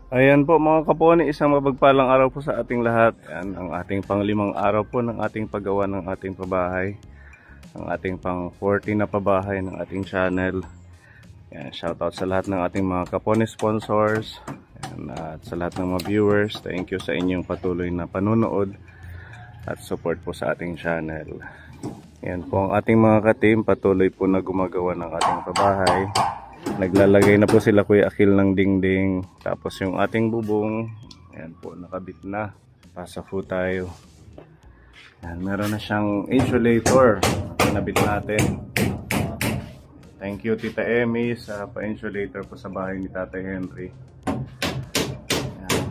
Ayan po mga kaponi, isang mapagpalang araw po sa ating lahat. Ayan, ang ating pang-5 araw po ng ating paggawa ng ating pabahay. Ang ating pang-40 na pabahay ng ating channel. Ayan, shoutout sa lahat ng ating mga kaponi sponsors. Ayan, at sa lahat ng mga viewers, thank you sa inyong patuloy na panunood at support po sa ating channel. Ayan po ang ating mga ka-team, patuloy po na gumagawa ng ating pabahay. Naglalagay na po sila Kuya Akil ng dingding. Tapos yung ating bubong, ayan po, nakabit na. Pasa po tayo. Ayan, meron na siyang insulator. Pinabit natin. Thank you Tita Emmy sa pa-insulator po sa bahay ni Tatay Henry. Ayan.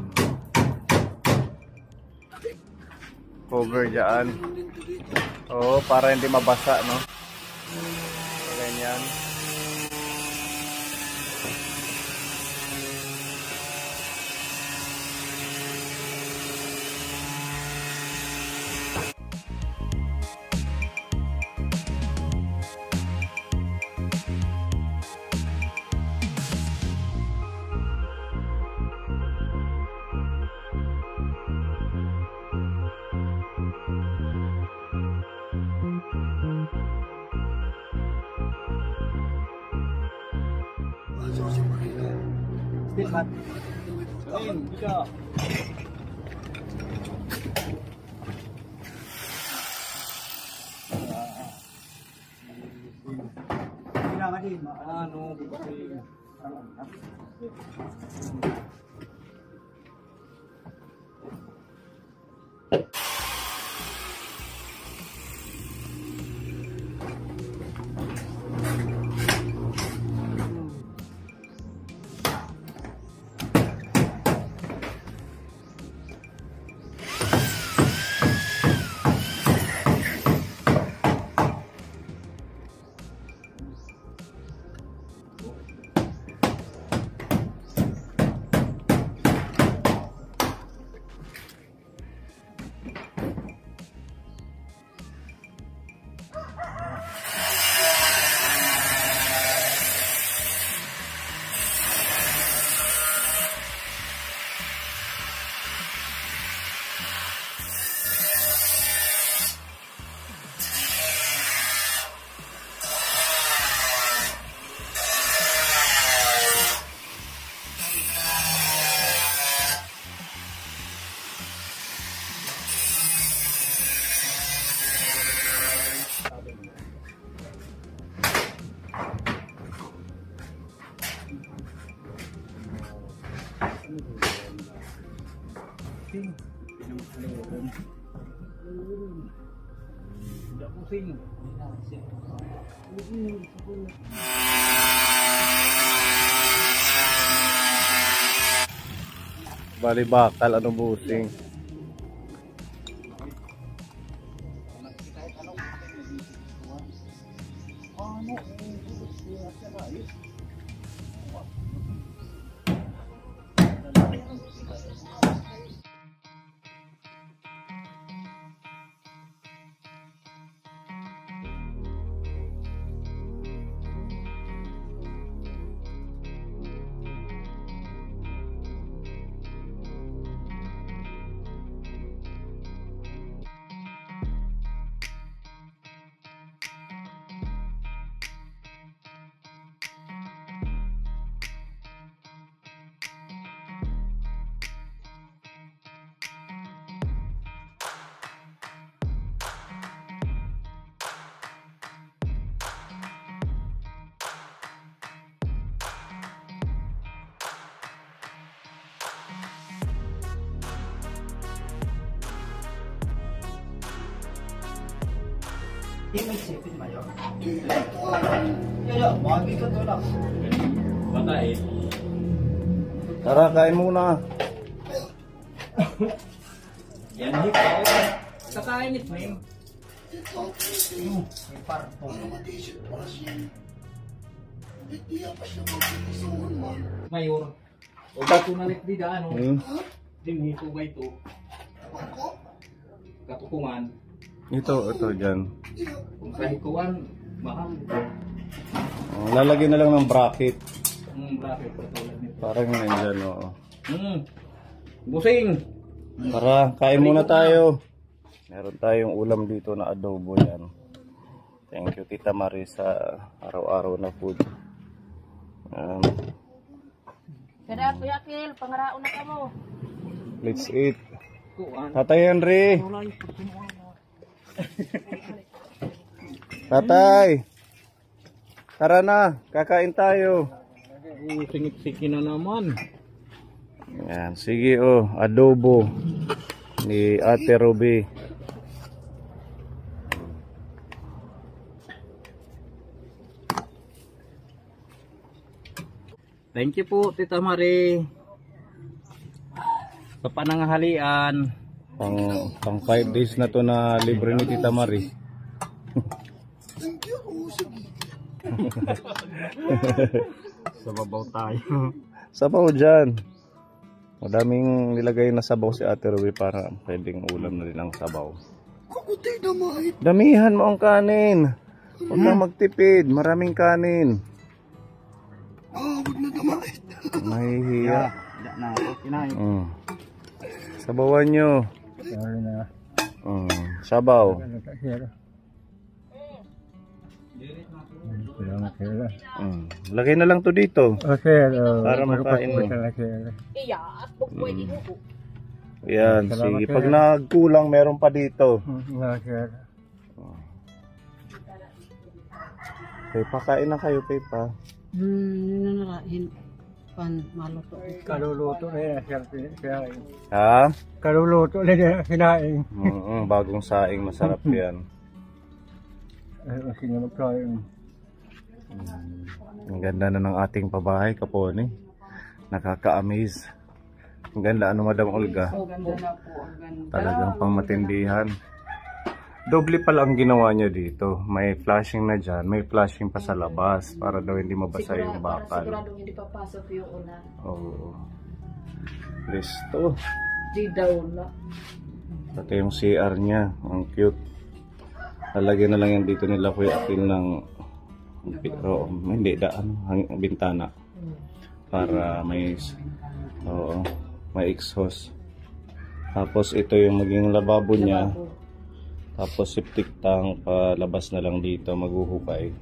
Cover dyan. Oo, para hindi mabasa, no? Ganyan. Bali bakal ano busing. Patay. Tara, kain muna. Yan hip. Kakain ni Frame. May parto. Mayor. O bato na lit di ano. Din hito ba ito? Katukungan. Ito dyan. Kung kahikuan, mahal. Lalagyan na lang ng bracket. Bracket katulad nito. Parang nandyan, oo. Busing! Tara, kain muna tayo. Meron tayong ulam dito na adobo yan. Thank you Tita Marie sa araw-araw na food. Kada po yakil, pangaraon na kamo. Let's eat. Tatay Henry. Tatay. Tara na, kakain tayo. Singit-siki na naman. Yan, sige adobo ni Ate Ruby. Thank you po, Tita Marie. Sa pananghalian. Pang 5 days na to na libre ni Tita Marie. Sababaw tayo. Sabaw dyan. Madaming nilagay na sabaw si Ate Ruby para pwedeng ulam na rin ang sabaw. Damihan mo ang kanin. Huwag kang magtipid. Maraming kanin. Huwag na damait. Mahihiya. Sabawan nyo. Sabaw. Lagay na lang to dito. Para makain mo. Iya, at pwede ko. Yan, sige. Pag nagkulang, meron pa dito. Pepa, kain na kayo, Pepa. Maluto. Kaluluto na yan, kinain. Ha? Kaluluto na yan, kinain. Bagong saing, masarap yan. Kasi nga magkain. Ang ganda na ng ating pabahay, Kapone. Nakaka-amaze. Ang ganda, ano Madam Olga? Ganda na po, ang ganda. Talagang pangmatindihan. Doble pala ang ginawa niya dito. May flashing na dyan, may flashing pa sa labas para daw hindi mabasa yung bakal. Siguradong hindi papasok yung ulan. Oo. Listo. Di daw na. Ito yung CR niya. Ang cute. Lalagyan na lang yan dito nila Kuya Akil ng bintana. Para may may exhaust. Tapos ito yung maging lababo niya. Tapos septic tank, palabas na lang dito, maghuhukay.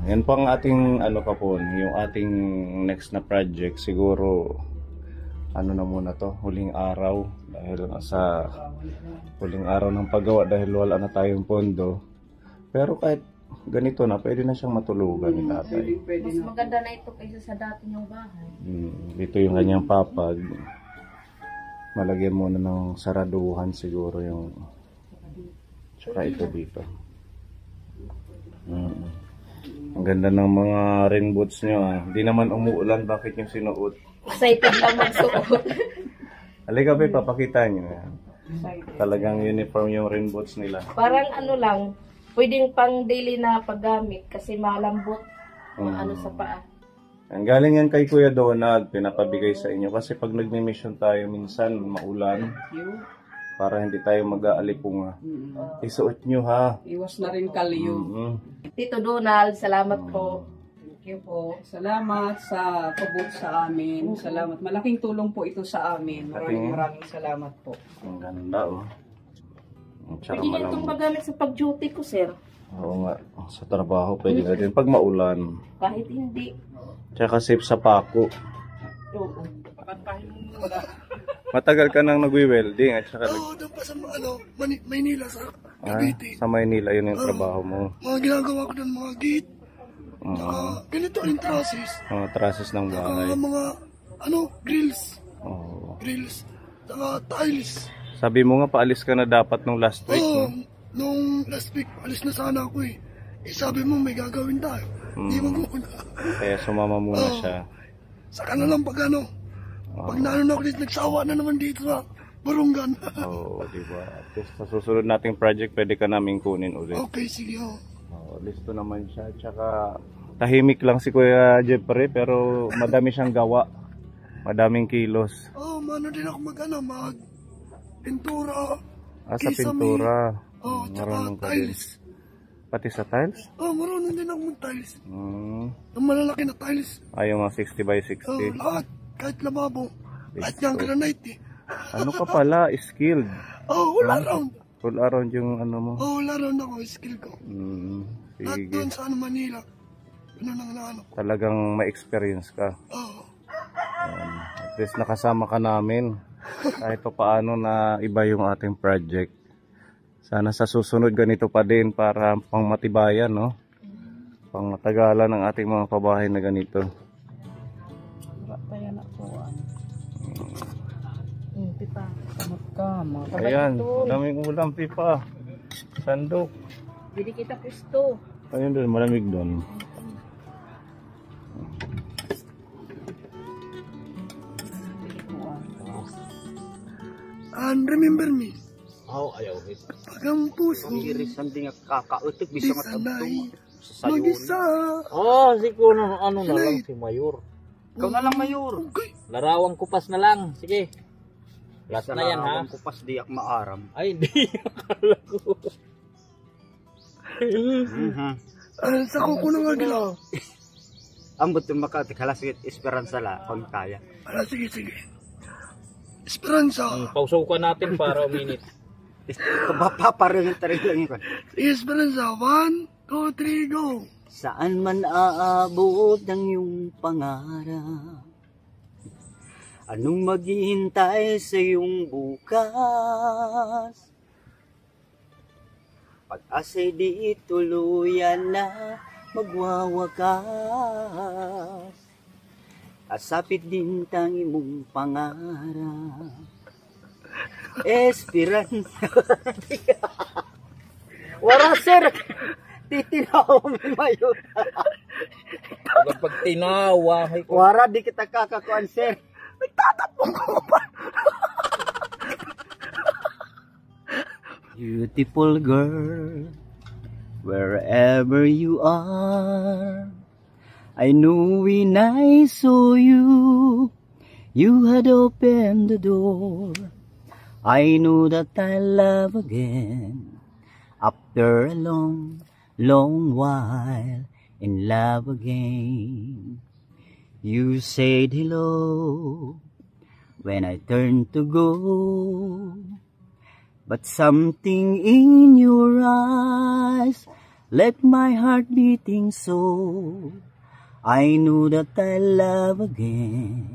Yan po ang ating Kapon, yung ating next na project. Siguro na muna to, huling araw. Dahil sa huling araw ng paggawa dahil wala na tayong pondo. Pero kahit ganito na, pwede na siyang matulugan ni tatay. Mas maganda na ito kaysa sa dati niyong bahay. Dito yung kanyang papag. Malagyan muna ng saraduhan siguro yung tsaka ito dito. Ang ganda ng mga rain boots nyo. Hindi naman umuulan, bakit yung sinuot? Excited lang magsuot. Halika ba, papakita nyo. Talagang uniform yung rain boots nila. Parang lang, pwedeng pang daily na paggamit kasi malambot sa paa. Ang galing yan kay Kuya Donald, pinapabigay sa inyo. Kasi pag nagmi-mission tayo, minsan maulan. Para hindi tayo mag-aalipunga. Isuot nyo ha. Iwas na rin kalyo. Tito Donald, salamat po. Thank you po. Salamat sa pabot sa amin. Salamat. Malaking tulong po ito sa amin. Maraming salamat po. Ang ganda Tsaka Pwede na itong magamit sa pag-duty ko, sir. Oo nga, sa trabaho pwede na din. Pag maulan. Kahit hindi. Tsaka safe sa pako. Oo. Matagal ka nang nagwi-welding at saka doon pa sa Maynila sa Cavite. sa Maynila yun yung trabaho mo. Mga ginagawa ko doon, mga gate. Ganito yung trusses. Trusses ng bahay. Mga grills. Oo. Grills. Tiles. Sabi mo nga paalis ka na dapat nung last week. Oo. Nung last week, alis na sana ako eh. Sabi mo may gagawin tayo. Di mag-una. Kaya sumama muna siya. Saka na lang pag ano. Pag naano na ako dito, nagsawa na naman dito sa Barungan. Oo, diba? At least sa susunod nating project, pwede ka namin kunin ulit. Okay, sige oh. Listo naman siya. Tsaka tahimik lang si Kuya Jeffrey, pero madami siyang gawa. Madaming kilos. Mano din ako pintura. Sa pintura. Tsaka Marunong ka din. tiles. Pati sa tiles? Marunong din ako mag-tiles. Hmm. Ang malalaki na tiles. Yung mga 60 by 60. Lahat. Kahit lababo. Kahit nga ang granite eh. Ano ka pala? Skilled. All around. Full around yung ano mo. All around ako, skill ko. At Sige. doon sa Manila. Ano nang ano. Talagang may experience ka. At least nakasama ka namin. Kahit pa paano na iba yung ating project. Sana sa susunod ganito pa din para pang matibayan, no? Pang matagalan ng ating mga pabahay na ganito. Pipa. Ayan, daming ulam, pipa. Sandok. Jadi kita pisto. Ayun doon, malamig doon. And remember me. Ayaw. Pag ang puso. Something kakautok, bisa Sanay. Mag-isa. Siguro ano na lang si Mayor. Ikaw na lang, Mayor. Okay. Larawang kupas na lang. Sige. Last na yan, ha? Larawang kupas di ak maaram. Ay, hindi. Akala ko. Sa kuko ng agila. Ambot yung makatikalaswit esperanza la kung kaya. Sige. Esperanza. Pausukan natin para uminit. Paparangin tarin lang yun. Esperanza. 1, 2, 3, go. Saan man aabot ang iyong pangarap? Anong maghihintay sa iyong bukas? Pag-asa'y di tuluyan na magwawakas. Asapit din tang imong pangarap. Esperanza. Wala, sir. Titinaw mo mayo. Pag tinawa. Wara, di kita kakakuan, sir. Nagtatapong ko pa. Beautiful girl, wherever you are, I knew when I saw you, you had opened the door. I knew that I love again, after a long, long while, in love again. You said hello, when I turned to go, but something in your eyes left my heart beating so. I knew that I love again,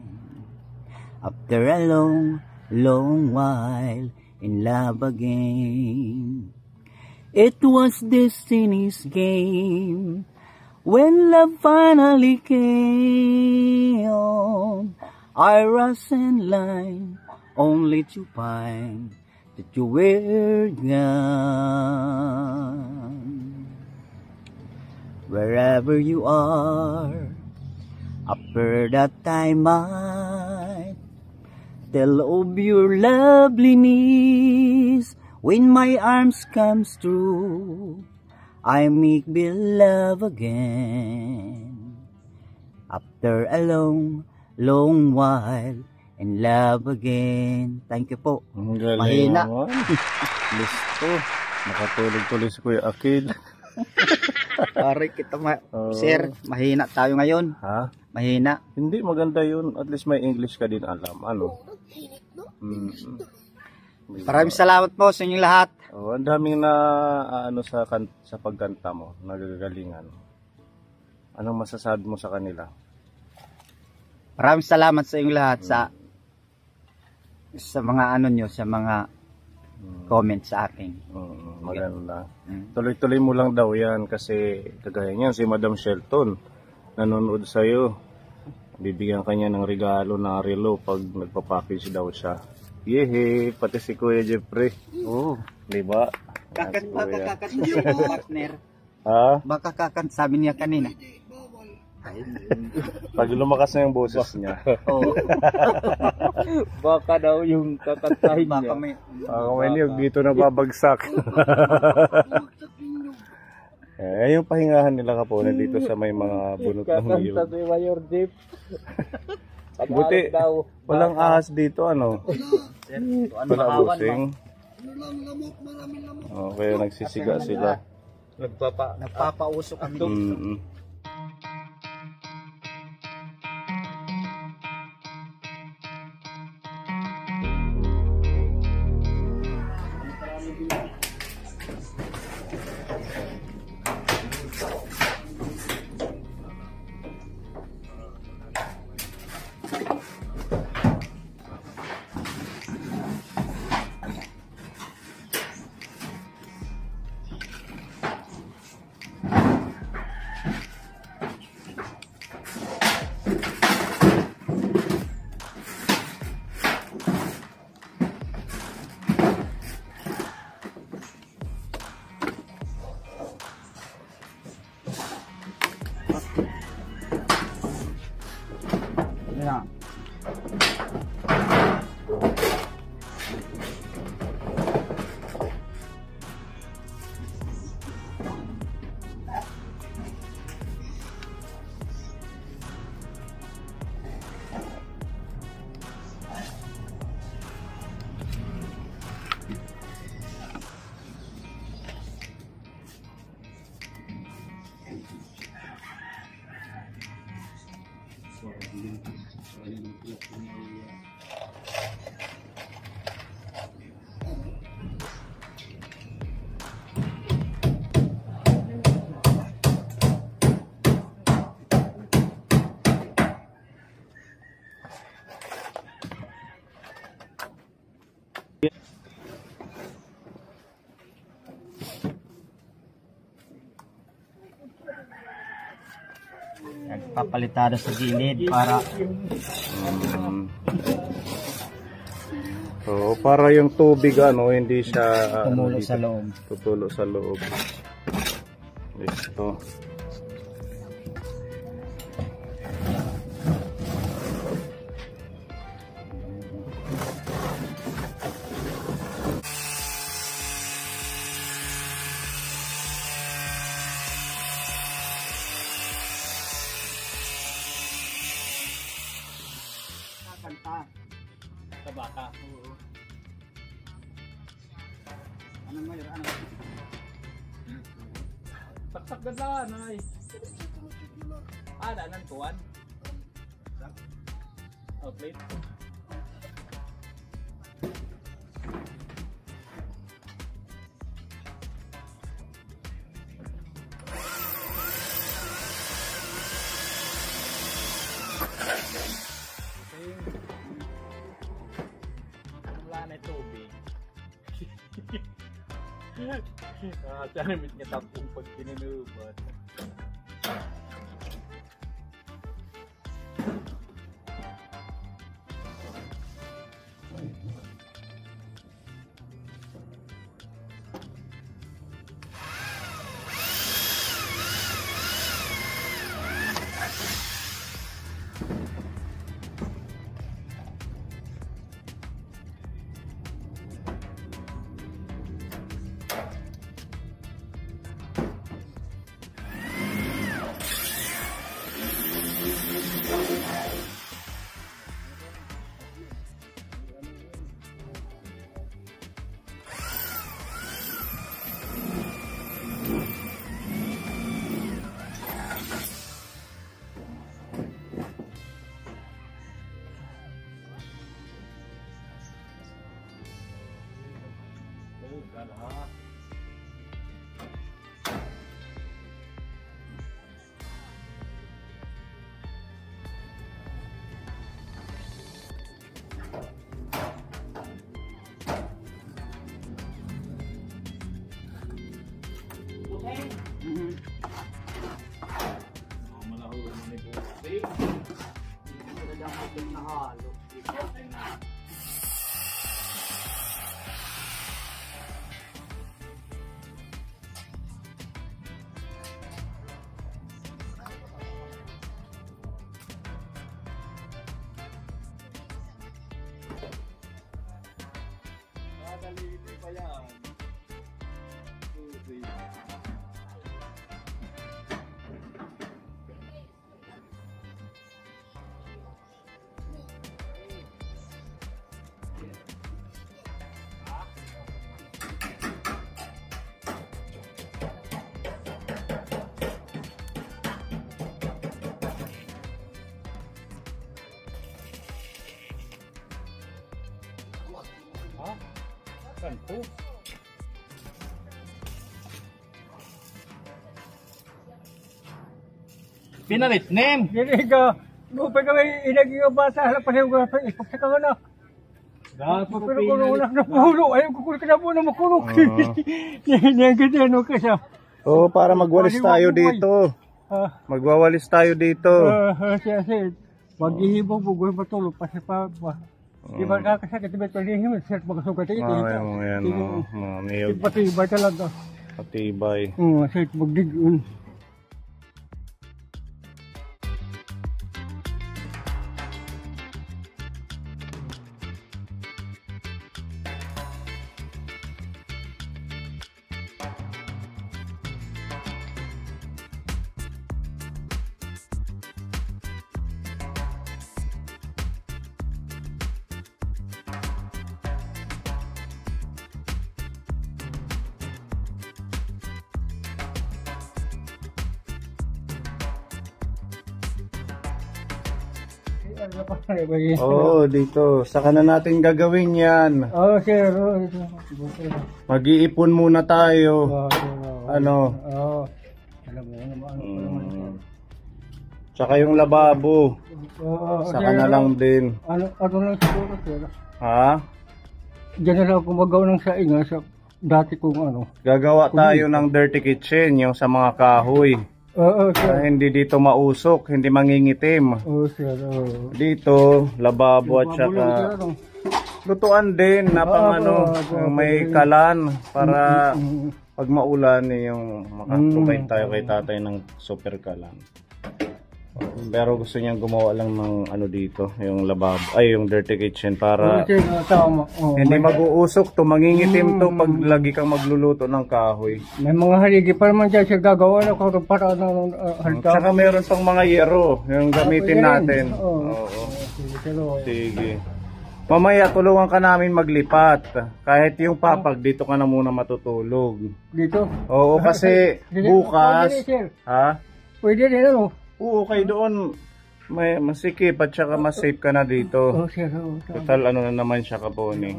after a long, long while, in love again. It was destiny's game, when love finally came on our and line, only to find that you were gone. Wherever you are, after that I might tell of your loveliness. When my arms comes through, I make love again, after a long, long while, in love again. Thank you po. Mahina. Listo. Nakatulog tuloy si Kuya Akil. Pare kita sir, mahina tayo ngayon. Ha? Mahina. Hindi, maganda yun. At least may English ka din alam. Ano? Maraming salamat po sa inyong lahat. Ang daming na ano sa pagkanta mo, nagagalingan. Anong masasabi mo sa kanila? Maraming salamat sa inyong lahat sa mga ano nyo, sa mga comment sa akin. Maganda. Tuloy-tuloy mo lang daw yan kasi kagaya niyan si Madam Shelton nanonood sa'yo. Bibigyan kanya ng regalo na relo pag nagpa-package daw siya. Yehe, pati si Kuya Jeffrey. Oo. Diba? Baka kakat partner. Ha? Baka kakat, sabi niya kanina. Pag lumakas na yung boses niya. Oo. Baka daw yung kakantahin Baka niya. may... May niyog dito na babagsak. Yung pahingahan nila kapone dito sa may mga bunot ng niyog. Kakanta si Mayor Jeep. Buti, daw. walang ahas dito, ano? Ano Wala makawan, busing. Ano lang, lamok, maraming lamok. Kaya nagsisiga sila. Nagpapausok ang dog. Mm-mm. Yan. Papalitado sa gilid para So, para yung tubig hindi siya tumulo dito, sa loob. tutulo sa loob. Listo. Sa baka. Ano mo yun? Ano? Saksak ganda, nay. Danan kuwan. Outlet. Wala na tubig. Tiyan niya tapong pag pininubat. Pinalit name. Dili ka. Lupay ka may inagi yung bata. Hala pa siya ko. Ipagsa ka na. Pero kung wala na pulo. Ayaw kukulit ka na po na makulog. Yan ganyan. Ano ka siya. Oo, para magwalis tayo dito. Magwawalis tayo dito. Siya. Maghihibong bugoy matulog. Pasi pa. Di ba kakasakit? Di ba talihim? Siya magkasugat ito. Ayan, mayog. Patibay talaga. Patibay. Siya magdigun. Oo, dito. Saka na natin gagawin yan. Oo, sir. Mag-iipon muna tayo. Ano? Oo. Alam mo. Tsaka yung lababo. Oo. Saka na lang din. Ano lang siguro, sir? Ha? Diyan na lang ako magawa ng saing sa dati kong ano. Gagawa tayo ng dirty kitchen, yung sa mga kahoy. Oo, sir. Hindi dito mausok, hindi mangingitim. Oo, sir. Oo. Dito, lababo at saka lutuan din na pang may kalan para pag maulan yung makaprovide tayo kay tatay ng super kalan. Pero gusto niyang gumawa lang ng ano dito, yung lababo, ay yung dirty kitchen para hindi mag-uusok to, mangingitim to pag lagi kang magluluto ng kahoy. May mga haligi pa naman dyan siya gagawa na kung para ng halta. Tsaka meron pang mga yero, yung gamitin natin. Oo. Sige. Mamaya tulungan ka namin maglipat. Kahit yung papag dito ka na muna matutulog. Dito? Oo, kasi bukas. Ha? Pwede rin ano? Oo, kayo doon may masikip at saka mas safe ka na dito. Oo, sir. Total ano na naman siya kaponi.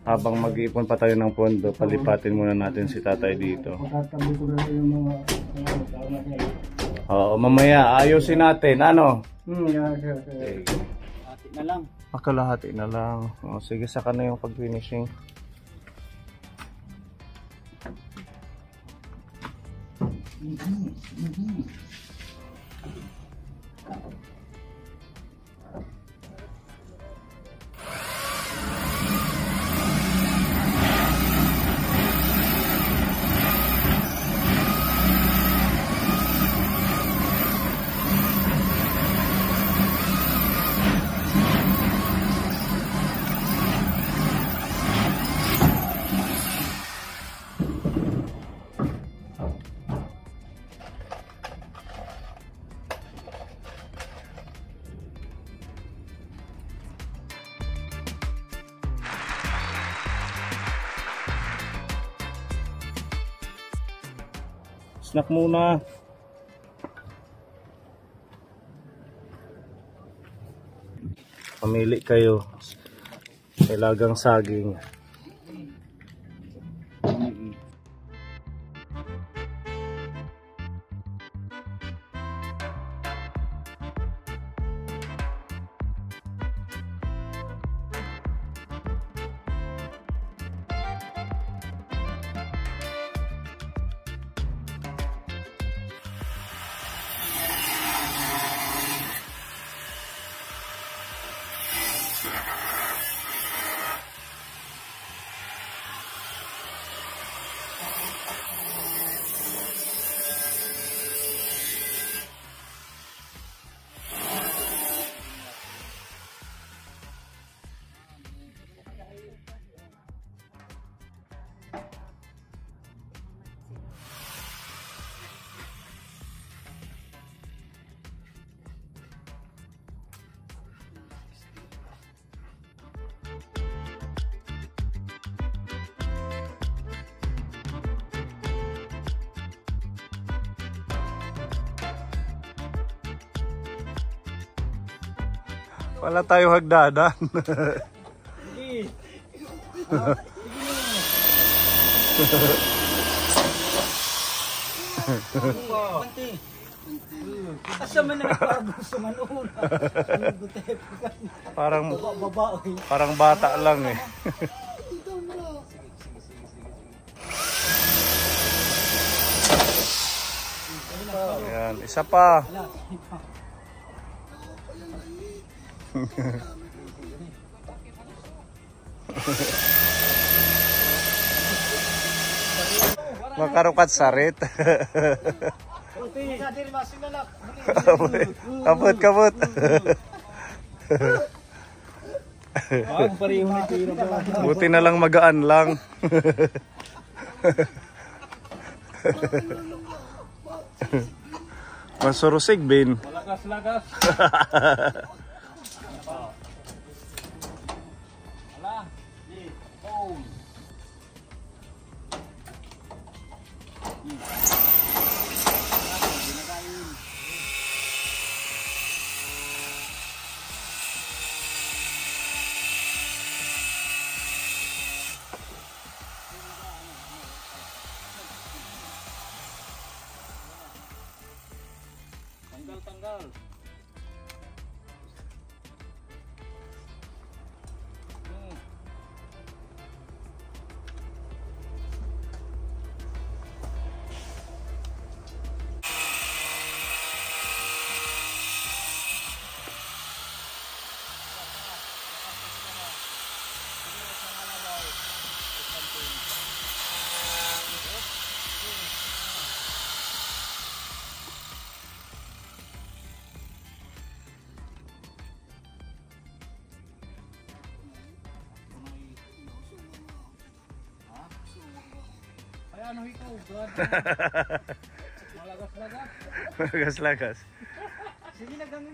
Habang mag-iipon pa tayo ng pondo, palipatin muna natin si tatay dito. Matatabi ko na yung mga Oo, mamaya ayusin natin. Ano? yeah, sir. Ati na lang. Pakalahati na lang. O, sige, saka na yung pag-finishing. Snack muna. Pamili kayo. Kailagang saging. Wala tayo hagdanan. Asa man na nagpagos sa manuna. Parang bata lang eh. Ayan, isa pa. Makarukat sarit. Kabut. Buti na lang magaan lang. Masurusig bin. Lagas. Tanggal. Ano ito? Lagas. Sige na ganun.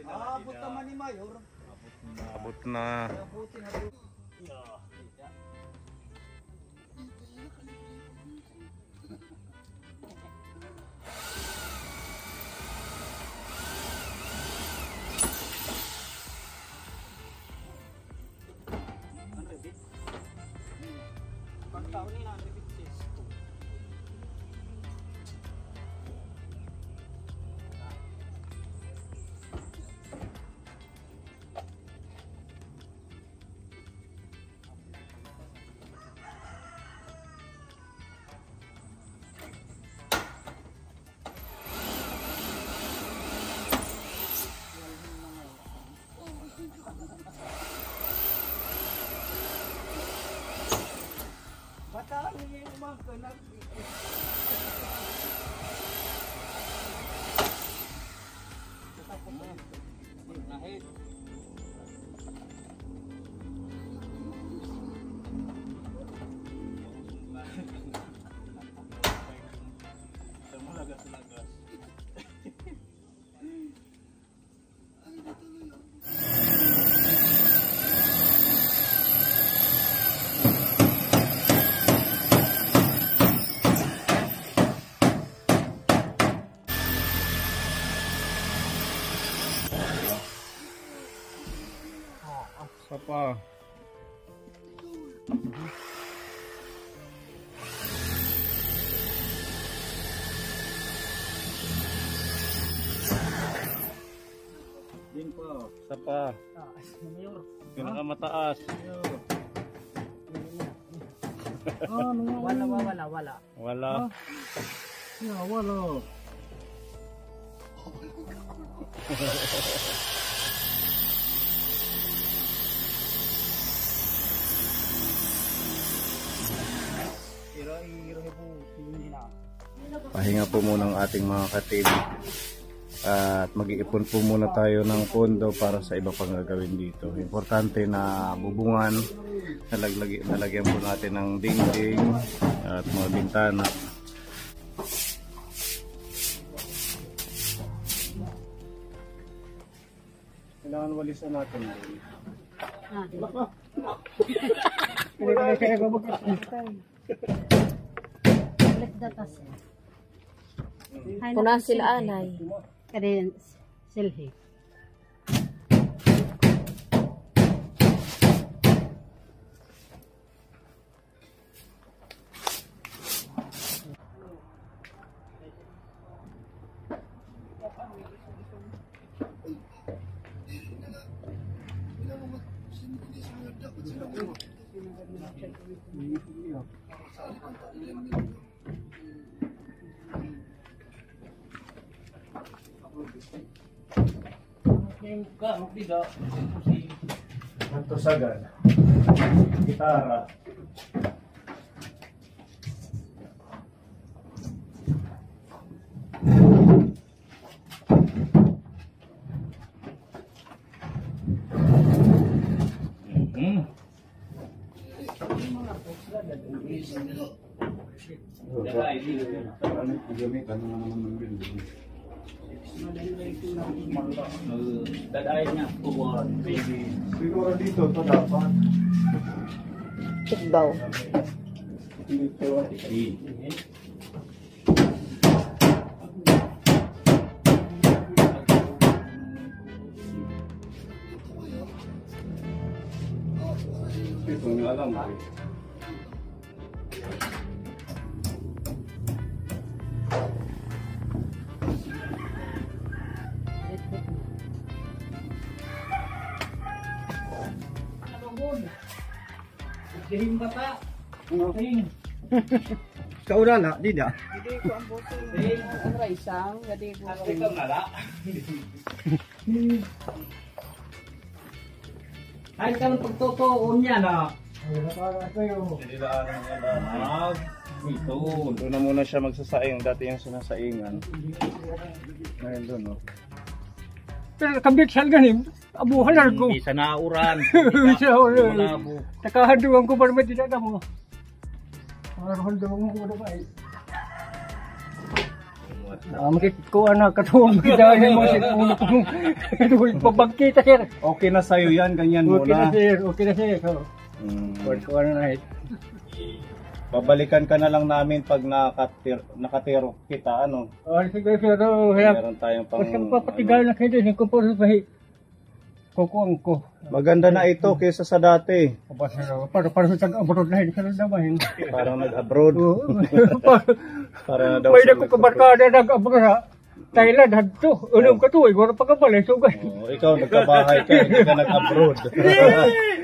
Abot naman ni Mayor. Abot na. Sapa. Din po. Sapa. Pinakamataas. Wala. Wala. Wala. Pahinga po muna ang ating mga ka-team at mag-iipon po muna tayo ng pondo para sa iba pang gagawin dito. Importante na bubungan, nalagyan po natin ng dingding at mga bintana. Kailangan walisan natin. Kuna sila anay. Karen silhi. Magtusagan. Gitara. Siguro dito to dapat. Tikbaw. Dito. Ito nga alam ko. Dihim bata. Kauna na, di na. Gadi ko ang boto. Ang raisang, gadi ko. Ikaw nala. Ay, kang pagtutuon niya na. Ito. Doon na muna siya magsasaing. Dati yung sinasaingan. Ngayon doon, no? Pero kambit sal ganim, abuhan na ko. Bisa nauran. Bisa uran. Nakahanduan ko para may tidak mo. Handuan ko na ba eh. Makit ko anak katuwang kita niya mo sa ulo ko. Pabagkita sir. Okay na sa'yo yan. Ganyan Okay na muna. sir, okay na sir. So, ko na eh. Babalikan ka na lang namin pag nakatiro kita, ano? Sige sir, kaya Meron tayong pang... kasi papatigal na kayo din ko po sa kukuang ko. Maganda na ito kaysa sa dati. Para sa tag-abroad na hindi ka nadabahin. Parang nag-abroad. Para na daw May dako kabarkada nag-abroad ha. Thailand hadto. Unong katuoy, wala pa kabalay sugay. Ikaw nagkabahay ka, hindi ka nag-abroad.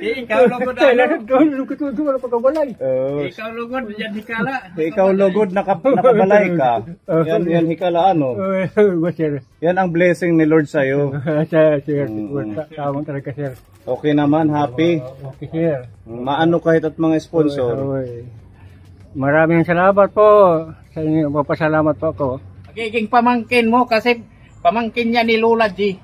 Ikaw lugod Thailand hadto, unong katuoy, wala pa kabalay. Ikaw lugod, yan hikala. Ikaw lugod, nakabalay ka. Yan hikala, ano? Sir. Yan ang blessing ni Lord sa'yo. Sir, tawang talaga sir. Okay naman, happy. Okay sir. Maano kahit at mga sponsor. Maraming salamat po sa inyo. Mapasalamat po ako. Magiging pamangkin mo kasi pamangkin niya ni Lola G.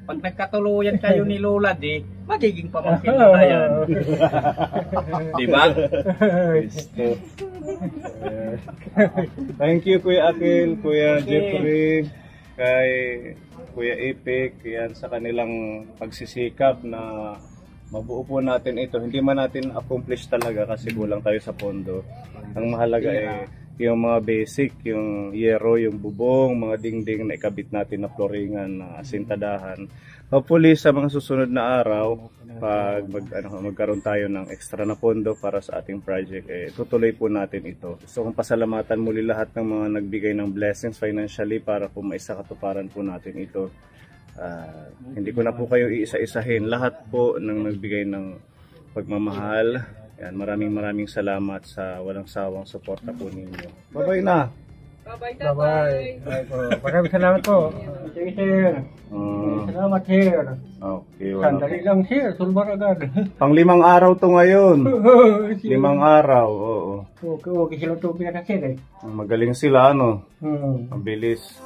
Pag nagkatuluyan kayo ni Lola G, magiging pamangkin mo na yan. Diba? Thank you Kuya Akil, Kuya Jeffrey, kay Kuya Epic, yan sa kanilang pagsisikap na mabuo po natin ito. Hindi man natin accomplish talaga kasi kulang tayo sa pondo. Ang mahalaga yung mga basic, yung yero, yung bubong, mga dingding na ikabit natin na floringan, na asintadahan. Hopefully sa mga susunod na araw, pag magkaroon tayo ng extra na pondo para sa ating project, tutuloy po natin ito. So kung pasalamatan muli lahat ng mga nagbigay ng blessings financially para po maisakatuparan po natin ito. Hindi ko na po kayo iisa-isahin. Lahat po ng nagbigay ng pagmamahal. Yan, maraming salamat sa walang sawang suporta po ninyo. Bye-bye na. Bye-bye, tatay. Maraming salamat po. Sige sir. Salamat sir. Okay, Sandali lang sir, sulbar agad. Pang 5 araw to ngayon. 5 araw, oo. Okay sila tubig na sir eh. Magaling sila, ano? Mabilis.